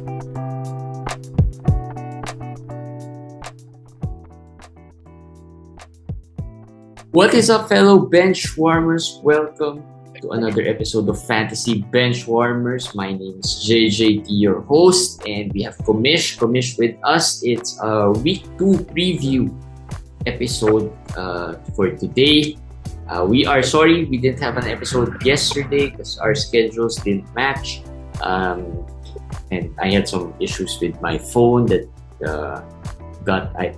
What is up, fellow bench warmers? Welcome to another episode of Fantasy Bench Warmers. My name is JJT, your host, and we have Komish with us. It's a week 2 preview episode for today. We are sorry we didn't have an episode yesterday because our schedules didn't match. And I had some issues with my phone that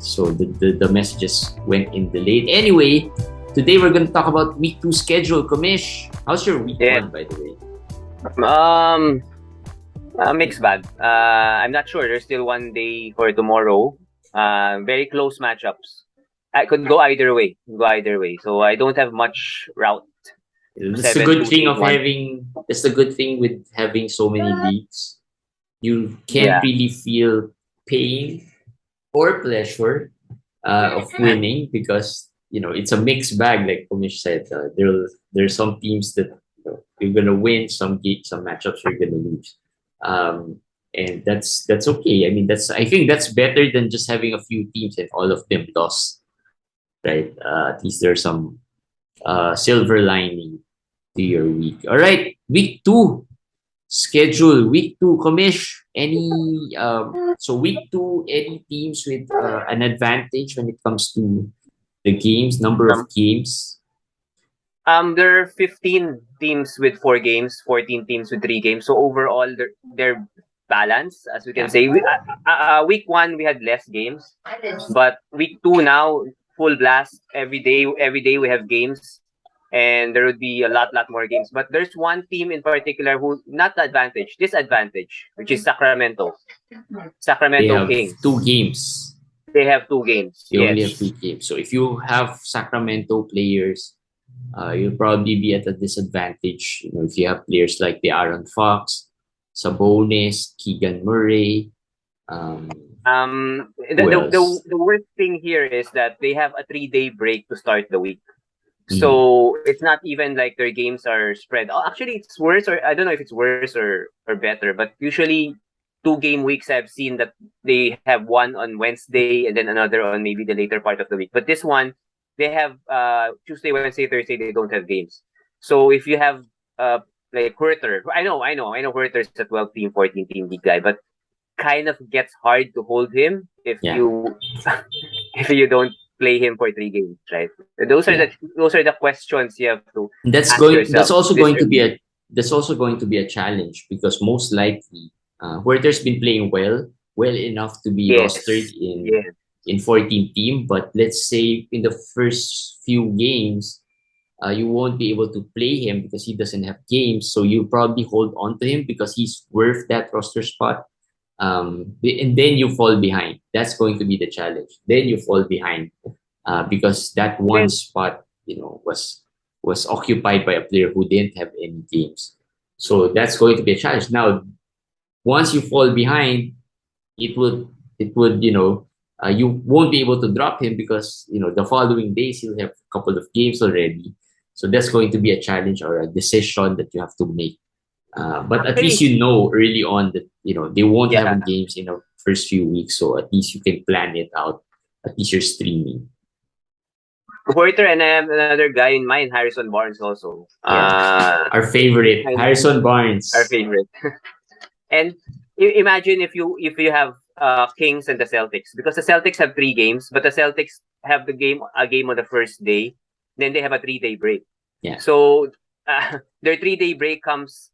so the messages went in delayed. Anyway, today we're going to talk about week 2 schedule. Komish, how's your week 1, by the way? Mixed bag. I'm not sure. There's still one day for tomorrow. Very close matchups. I could go either way. So I don't have much route. That's the good thing of having. That's the good thing with having so many leagues. You can't really feel pain or pleasure of winning because it's a mixed bag. Like Komish said, there's some teams that you're gonna win, some matchups you're gonna lose, and that's okay. I mean, I think that's better than just having a few teams and all of them lost, right? At least there's some silver lining to your week. All right, week 2 schedule. Week 2, Komish. So week 2, any teams with an advantage when it comes to the games, number of games? There are 15 teams with 4 games, 14 teams with 3 games. So overall, they're balanced, as we can say. Week 1 we had less games, but week 2 now full blast. Every day we have games. And there would be a lot more games. But there's one team in particular who, not disadvantage, which is Sacramento. Sacramento Kings. 2 games. They have 2 games. They only have 2 games. So if you have Sacramento players, you'll probably be at a disadvantage. If you have players like the Aaron Fox, Sabonis, Keegan Murray. The worst thing here is that they have a 3-day break to start the week. So it's not even like their games are spread. Oh, actually, it's worse, or I don't know if it's worse or better. But usually, 2-game weeks I've seen that they have one on Wednesday and then another on maybe the later part of the week. But this one, they have Tuesday, Wednesday, Thursday. They don't have games. So if you have like Huerter, I know Huerter's a 12-team, 14-team league guy, but kind of gets hard to hold him if you don't play him for 3 games, right? Those are the questions you have to. That's also going to be a challenge because most likely Huerter's been playing well enough to be rostered in 14 team. But let's say in the first few games, you won't be able to play him because he doesn't have games. So you probably hold on to him because he's worth that roster spot. And then you fall behind. That's going to be the challenge. Then you fall behind because that one spot, was occupied by a player who didn't have any games. So that's going to be a challenge. Now, once you fall behind, it would you won't be able to drop him because the following days he'll have a couple of games already. So that's going to be a challenge or a decision that you have to make. But at least early on that they won't have games in the first few weeks, so at least you can plan it out. At least you're streaming. Huerter, and I have another guy in mind, Harrison Barnes also. Our favorite, Harrison Barnes. Our favorite. And imagine if you have Kings and the Celtics, because the Celtics have 3 games, but the Celtics have a game on the first day, then they have a 3-day break. Yeah. So their 3-day break comes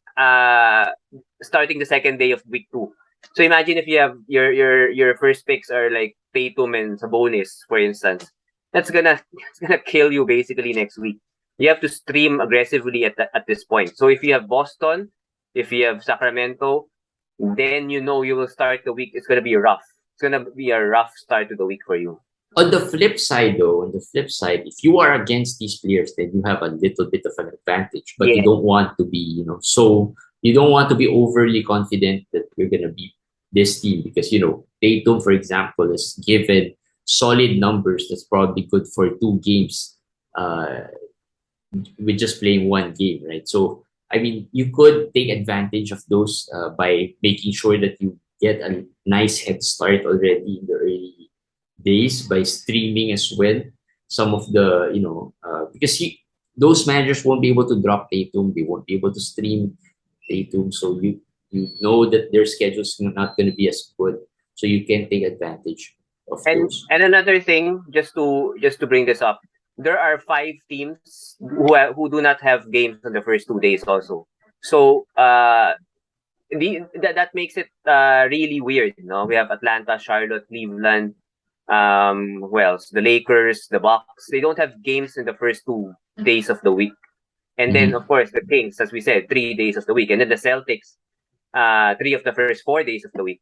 starting the second day of week 2. So imagine if you have your first picks are like Tatum and Sabonis, for instance. It's gonna kill you basically next week. You have to stream aggressively at this point. So if you have Boston, if you have Sacramento, then you will start the week. It's gonna be rough. It's gonna be a rough start to the week for you. On the flip side, if you are against these players, then you have a little bit of an advantage. But you don't want to be, you don't want to be overly confident that you're gonna beat this team because Tatum, for example, is given solid numbers. That's probably good for 2 games. With just playing 1 game, right? So I mean, you could take advantage of those by making sure that you get a nice head start already in the early days by streaming as well. Some of the, because those managers won't be able to drop Tatum, they won't be able to stream Tatum, so you know that their schedule's not going to be as good, so you can take advantage of those. And another thing, just to bring this up, there are 5 teams who do not have games on the first 2 days also. So that makes it really weird. We have Atlanta, Charlotte, Cleveland, who else? The Lakers, the Bucks. They don't have games in the first 2 days of the week. And then, of course, the Kings, as we said, 3 days of the week. And then the Celtics, 3 of the first 4 days of the week.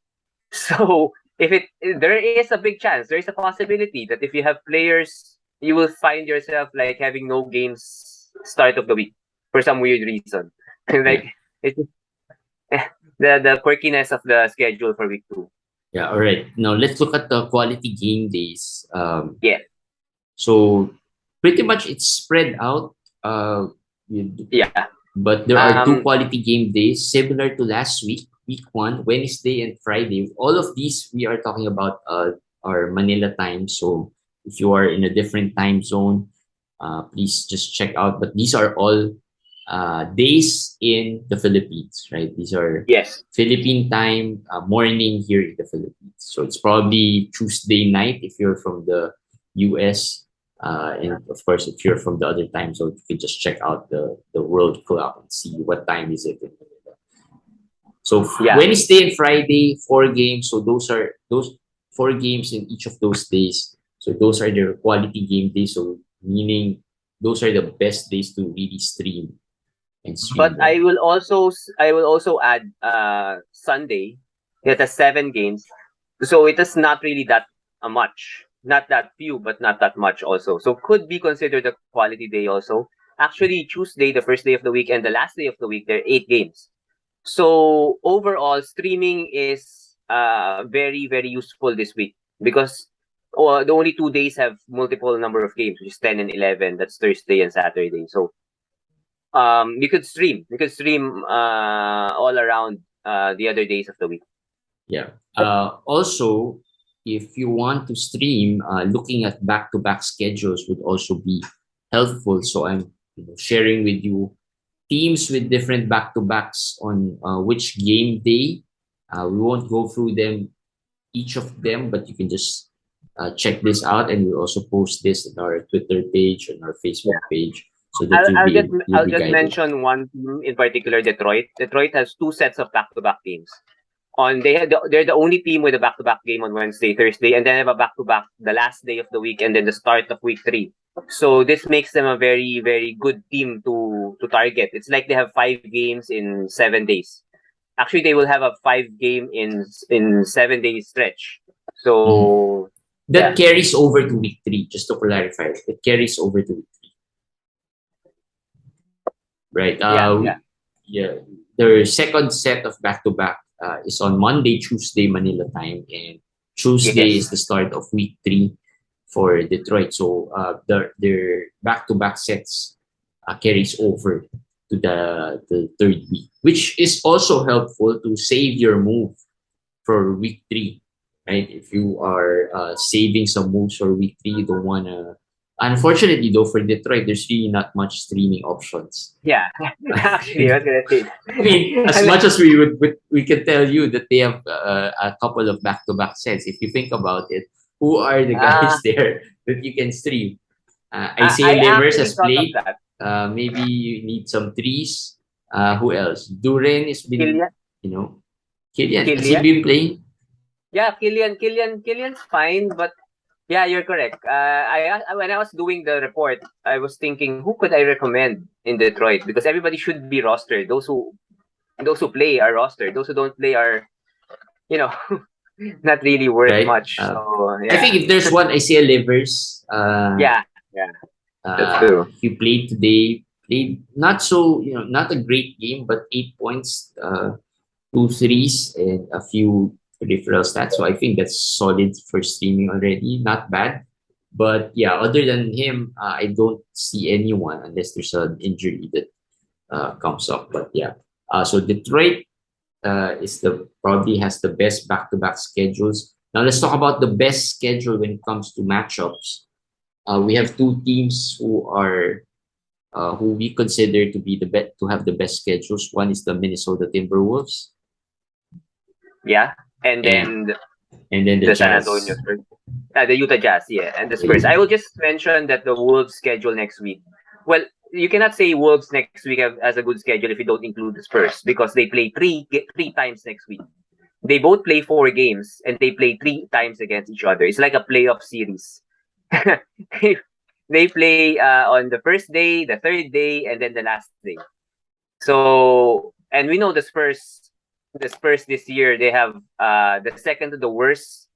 So there is a big chance, there is a possibility that if you have players, you will find yourself like having no games start of the week for some weird reason. Like it's the quirkiness of the schedule for week 2. Yeah, all right. Now let's look at the quality game days. So pretty much it's spread out. But there are 2 quality game days similar to last week. Week 1, Wednesday and Friday. All of these we are talking about are Manila time. So if you are in a different time zone, please just check out. But these are all days in the Philippines, right? These are Philippine time, morning here in the Philippines. So it's probably Tuesday night if you're from the US. And of course, if you're from the other time zone, you can just check out the world clock and see what time is it in Manila. So Wednesday and Friday, 4 games. So those 4 games in each of those days. So those are their quality game days. So meaning those are the best days to really stream and stream. But I will also add Sunday. It has 7 games. So it is not really that much. Not that few, but not that much also. So could be considered a quality day also. Actually, Tuesday, the first day of the week, and the last day of the week, there are 8 games. So overall, streaming is very, very useful this week because the only 2 days have multiple number of games, which is 10 and 11. That's Thursday and Saturday. So you could stream. You could stream all around the other days of the week. Yeah. Also, if you want to stream, looking at back-to-back schedules would also be helpful. So I'm sharing with you teams with different back-to-backs on which game day. We won't go through them, each of them, but you can just check this out, and we'll also post this on our Twitter page and our Facebook page. So that I'll just mention one team in particular, Detroit. Detroit has 2 sets of back-to-back games. They're the only team with a back-to-back game on Wednesday, Thursday, and then have a back-to-back the last day of the week and then the start of week 3. So this makes them a very, very good team to target. It's like they have 5 games in 7 days. Actually, they will have a 5 game in 7 days stretch. So that carries over to week 3. Just to clarify, it carries over to week 3. Right. Their second set of back-to-back is on Monday, Tuesday, Manila time, and Tuesday is the start of week 3 for Detroit. So their back-to-back sets carries over to the 3rd week, which is also helpful to save your move for week 3, right? If you are saving some moves for week 3, you don't want to. Unfortunately, though, for Detroit, there's really not much streaming options. Yeah, actually, I was gonna say. I mean, as much as we can tell you that they have a couple of back-to-back sets. If you think about it, who are the guys there that you can stream? Isaiah Livers has played. Maybe you need some threes. Who else? Duren has been, Killian. Has he been playing? Yeah, Killian's fine, but yeah, you're correct. When I was doing the report, I was thinking, who could I recommend in Detroit? Because everybody should be rostered. Those who play are rostered. Those who don't play are, not really worth much. So, I think if there's one, Isaiah Livers. That's true. He played today. Played not a great game, but 8 points, 2 threes, and a few peripheral stats. So I think that's solid for streaming already. Not bad. But yeah, other than him, I don't see anyone unless there's an injury that comes up. But yeah. So Detroit, probably has the best back-to-back schedules. Now let's talk about the best schedule when it comes to matchups. We have two teams who we consider to be to have the best schedules. One is the Minnesota Timberwolves. Yeah, and then the San Jazz. Antonio Spurs. The Utah Jazz, yeah, and the Spurs. I will just mention that the Wolves schedule next week. Well, you cannot say Wolves next week has a good schedule if you don't include the Spurs because they play three times next week. They both play 4 games and they play 3 times against each other. It's like a playoff series. They play on the first day, the third day, and then the last day. So, and we know the Spurs this year, they have the second to the worst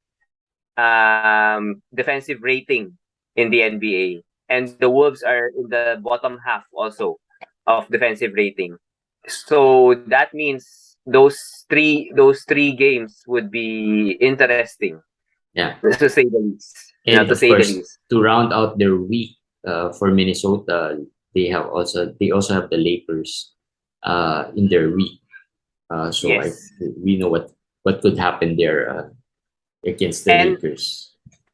defensive rating in the NBA. And the Wolves are in the bottom half also of defensive rating. So that means those three games would be interesting. Yeah. To say the least. And of course, to round out their week for Minnesota, they also have the Lakers in their week. So yes. We know what could happen there against the Lakers.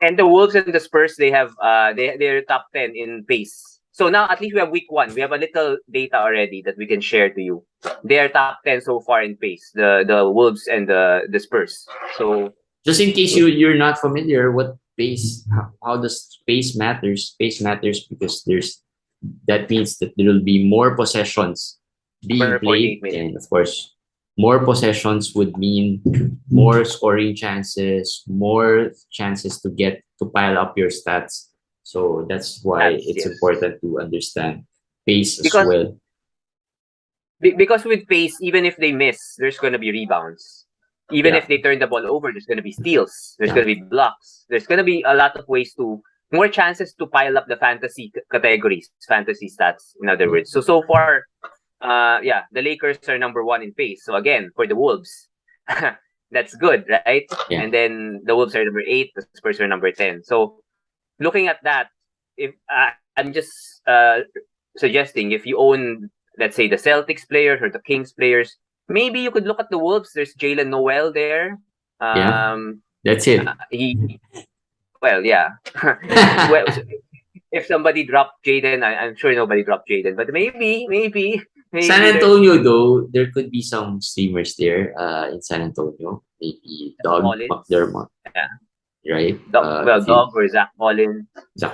And the Wolves and the Spurs, they have they're top 10 in pace. So now at least we have week 1. We have a little data already that we can share to you. They are top 10 so far in pace, the Wolves and the Spurs. So just in case you're not familiar, what pace, how does pace matters? Pace matters because that means that there will be more possessions being played, and of course, more possessions would mean more scoring chances, more chances to pile up your stats. So that's why it's important to understand pace as well. Because with pace, even if they miss, there's going to be rebounds. Even if they turn the ball over, there's going to be steals. There's going to be blocks. There's going to be a lot of more chances to pile up the fantasy categories, fantasy stats, in other words. So far, the Lakers are number 1 in pace. So again, for the Wolves, that's good, right? Yeah. And then the Wolves are number 8, the Spurs are number 10. So looking at that, if I'm just suggesting, if you own, let's say, the Celtics players or the Kings players, maybe you could look at the Wolves. There's Jalen Noel there. That's it. Well, if somebody dropped Jaden, I'm sure nobody dropped Jaden, but maybe San Antonio, though, there could be some streamers there in San Antonio. Maybe Doug McDermott. Yeah. Right? Doug or Zach Collins.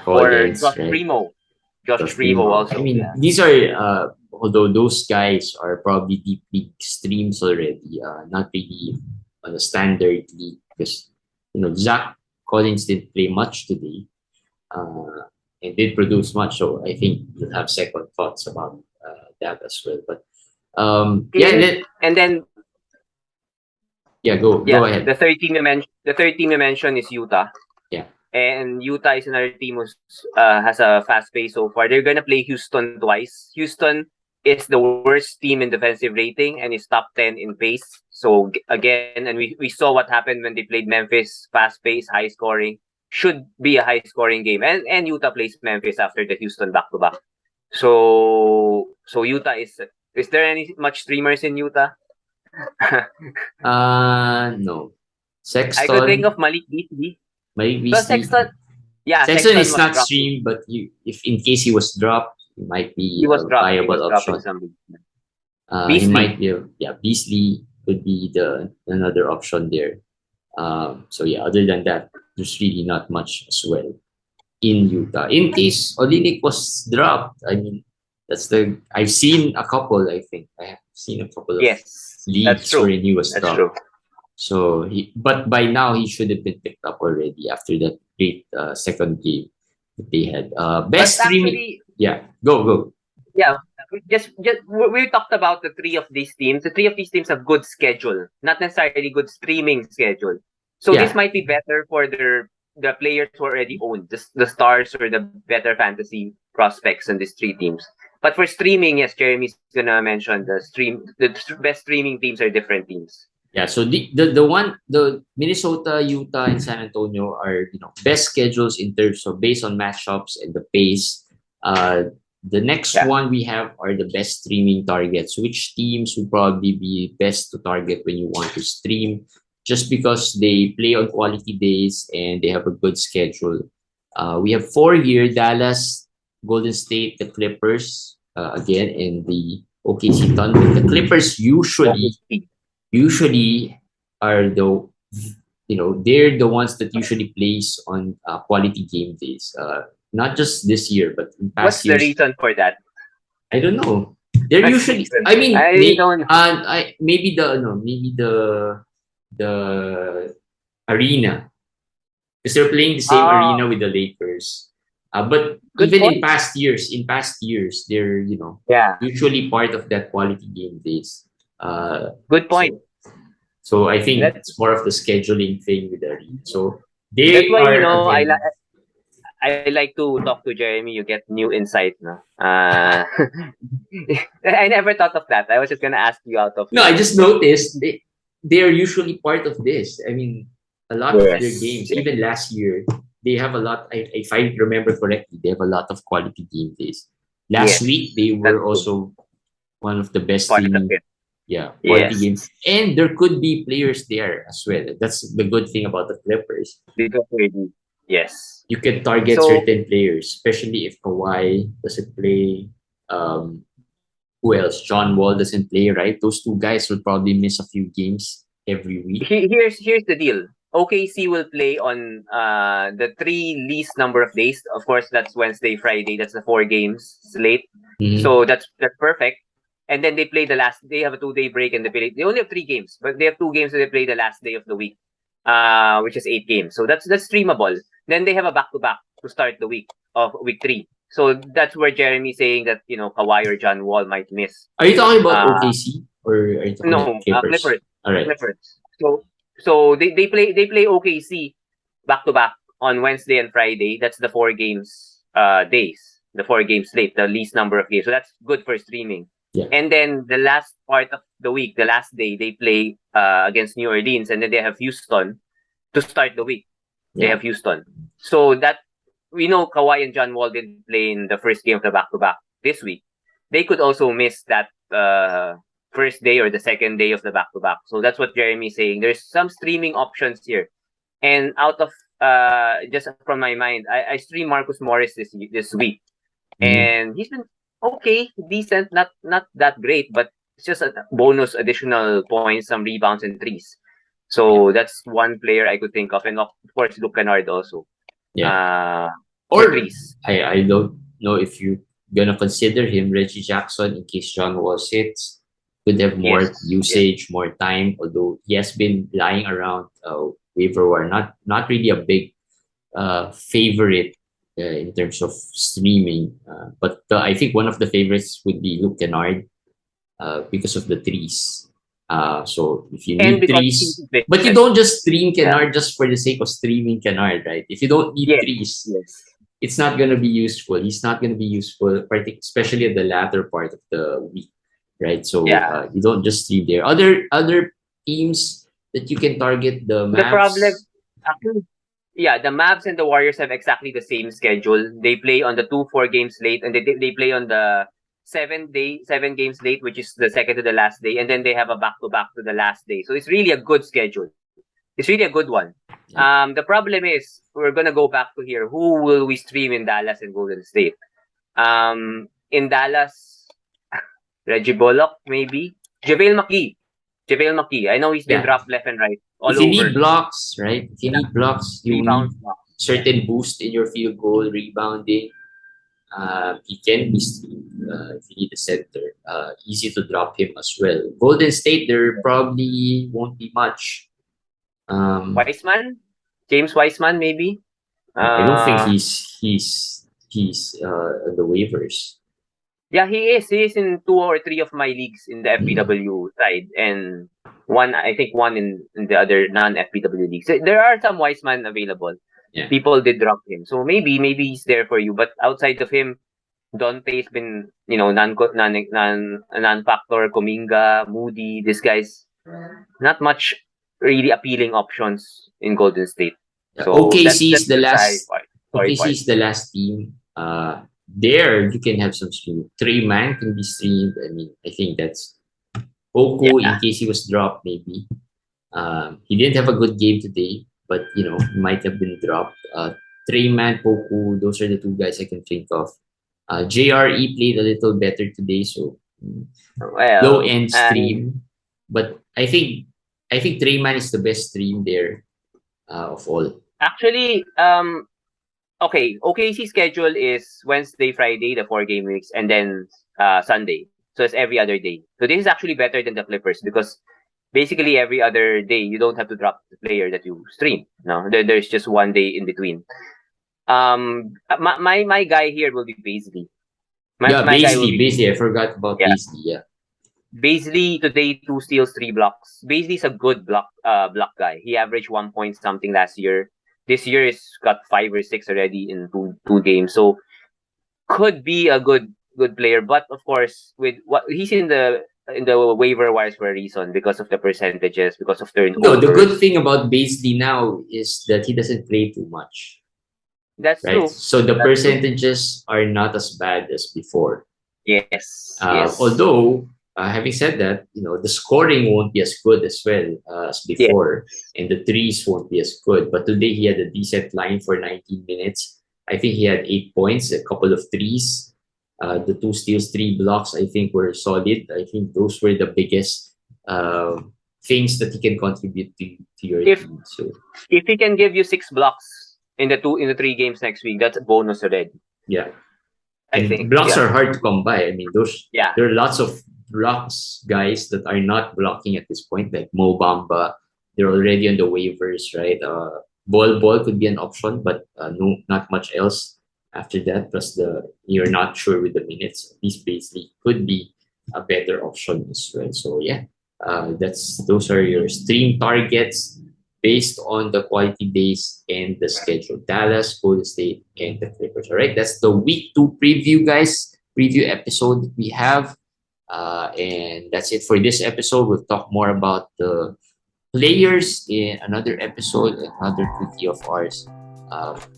Or Josh Primo. Josh Primo also. I mean, these are, although those guys are probably deep league streams already, not really on a standard league because, Zach Collins didn't play much today and did produce much. So I think you'll have second thoughts about that as well. But go ahead. The third team you mentioned is Utah. Yeah. And Utah is another team who has a fast pace so far. They're gonna play Houston twice. Houston is the worst team in defensive rating and is top 10 in pace. So again, and we saw what happened when they played Memphis, fast pace, high scoring. Should be a high scoring game. And Utah plays Memphis after the Houston back to back. So Utah is there any much streamers in Utah? No. Sexton. I could think of Malik Beasley. Sexton is not streamed, but if in case he was dropped, he might be a viable option. He might be Beasley could be another option there. Other than that, there's really not much as well in Utah. In case Olynyk was dropped, I mean, I've seen a couple. I think I have seen a couple of leagues where he was dropped. True. So but by now he should have been picked up already after that great second game that they had. Best streaming. Go. Yeah, just we talked about the 3 of these teams. The 3 of these teams have good schedule, not necessarily good streaming schedule. So this might be better for the players who already own the stars or the better fantasy prospects in these 3 teams. But for streaming, yes, Jeremy's gonna mention the best streaming teams are different teams. Yeah, so the Minnesota, Utah, and San Antonio are best schedules in terms of based on matchups and the pace. The next one we have are the best streaming targets. Which teams would probably be best to target when you want to stream? Just because they play on quality days and they have a good schedule. We have 4 here: Dallas, Golden State, the Clippers, again, and the OKC Thunder. The Clippers usually are they're the ones that usually plays on quality game days. Not just this year, but in past years. What's the reason for that? I don't know. They're usually. I mean, maybe the arena, because they're playing the same arena with the Lakers. But good even point. in past years, they're usually part of that quality game days. Good point. So I think it's more of the scheduling thing with the arena. So that's why I like to talk to Jeremy. You get new insight, no? I never thought of that. I was just gonna ask you out of. No, I just noticed they are usually part of this. I mean, a lot of their games, even last year, they have a lot. If I remember correctly, they have a lot of quality game days. Last week, they were also one of the best quality games, and there could be players there as well. That's the good thing about the Clippers. Yes. You can target certain players, especially if Kawhi doesn't play. Who else? John Wall doesn't play, right? Those two guys will probably miss a few games every week. Here's the deal. OKC will play on the 3 least number of days. Of course, that's Wednesday, Friday. That's the 4 games slate. Mm-hmm. So that's perfect. And then they play the last. They have a 2-day break, and they only have 3 games, but they have 2 games, so they play the last day of the week, which is 8 games. So that's streamable. Then they have a back-to-back to start the week of week 3. So that's where Jeremy's saying that Kawhi or John Wall might miss. Are you talking about OKC or are you talking about Clippers? Clippers. All right. Clippers. So they play OKC back-to-back on Wednesday and Friday. That's the 4 games days, the 4 games slate, the least number of games. So that's good for streaming. Yeah. And then the last part of the week, the last day, they play against New Orleans, and then they have Houston to start the week. They have Houston. So that we know Kawhi and John Wall didn't play in the first game of the back-to-back this week. They could also miss that first day or the second day of the back-to-back. So that's what Jeremy's saying. There's some streaming options here. And out of just from my mind, I stream Marcus Morris this week. Mm-hmm. And he's been okay, decent, not that great, but it's just a bonus additional points, some rebounds and threes. So that's one player I could think of, and of course Luke Kennard also. Yeah. Or I don't know if you're gonna consider him Reggie Jackson in case John Wall sits. Could have more usage, more time. Although he has been lying around waiver wire, not really a big favorite in terms of streaming. But I think one of the favorites would be Luke Kennard because of the threes. So if you need threes, but you don't just stream Kennard just for the sake of streaming Kennard, right? If you don't need threes, it's not going to be useful. He's not going to be useful, especially at the latter part of the week, right? So you don't just stream there. Other teams that you can target, the Mavs. The problem, actually, the Mavs and the Warriors have exactly the same schedule. They play on the 2-4 games late, and they play on the 7 games late, which is the second to the last day, and then they have a back-to-back to the last day. So it's really a good schedule. It's really a good one. The problem is we're gonna go back to here. Who will we stream in Dallas and Golden State? In Dallas, Reggie Bullock, maybe. JaVale McGee. I know he's been dropped left and right. If you need blocks, right? If you need blocks, you need certain boost in your field goal rebounding. He can be streamed if you need a center. Easy to drop him as well. Golden State, there probably won't be much. James Wiseman, maybe. I don't think he's on the waivers. Yeah, he is. He is in 2 or 3 of my leagues in the FPW side, and one in the other non-FPW leagues. So there are some Wiseman available. Yeah. People did drop him, so maybe he's there for you. But outside of him, Donte's been non-factor. Kuminga, Moody, these guys, not much really appealing options in Golden State. So OKC is the last. OKC is the last team. there you can have some stream. Trey-Man can be streamed. I mean, I think that's Poku in case he was dropped, maybe. He didn't have a good game today, but he might have been dropped. Treyman, Poku, those are the two guys I can think of. JRE played a little better today, so low end stream. But I think Treyman is the best stream there of all. Actually, okay, OKC schedule is Wednesday, Friday, the 4-game weeks, and then Sunday. So it's every other day. So this is actually better than the Clippers because basically every other day you don't have to drop the player that you stream. No, there's just one day in between. My guy here will be Beasley. Beasley. I forgot about Beasley. Yeah. Beasley today 2 steals, 3 blocks. Beasley's a good block guy. He averaged 1 point something last year. This year he's got 5 or 6 already in two games. So could be a good player, but of course with what he's in the waiver wires for a reason because of the percentages, because of turnovers. No, the good thing about Beasley now is that he doesn't play too much. That's right. True. So the percentages are not as bad as before. Yes. Although, having said that, the scoring won't be as good as well as before, and the threes won't be as good. But today he had a decent line for 19 minutes. I think he had 8 points, a couple of threes. The 2 steals, 3 blocks, I think were solid. I think those were the biggest things that he can contribute to your team. So if he can give you 6 blocks in the 3 games next week, that's a bonus already. Yeah. I think blocks are hard to come by. I mean, there are lots of blocks guys that are not blocking at this point, like Mo Bamba. They're already on the waivers, right? Ball could be an option, but no, not much else after that. Plus, you're not sure with the minutes. At least Beasley could be a better option as well. So yeah, those are your stream targets based on the quality days and the schedule. Dallas, Golden State, and the Clippers. All right, that's the week 2 preview, guys. Preview episode that we have. And that's it for this episode. We'll talk more about the players in another episode, another quickie of ours.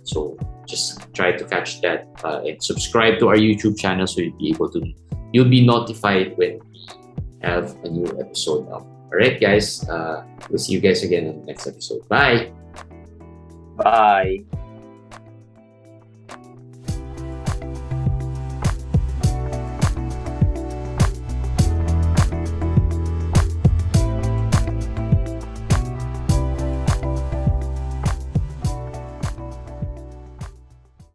So just try to catch that and subscribe to our YouTube channel so you'll be notified when we have a new episode up. All right, guys. We'll see you guys again in the next episode. Bye. Bye.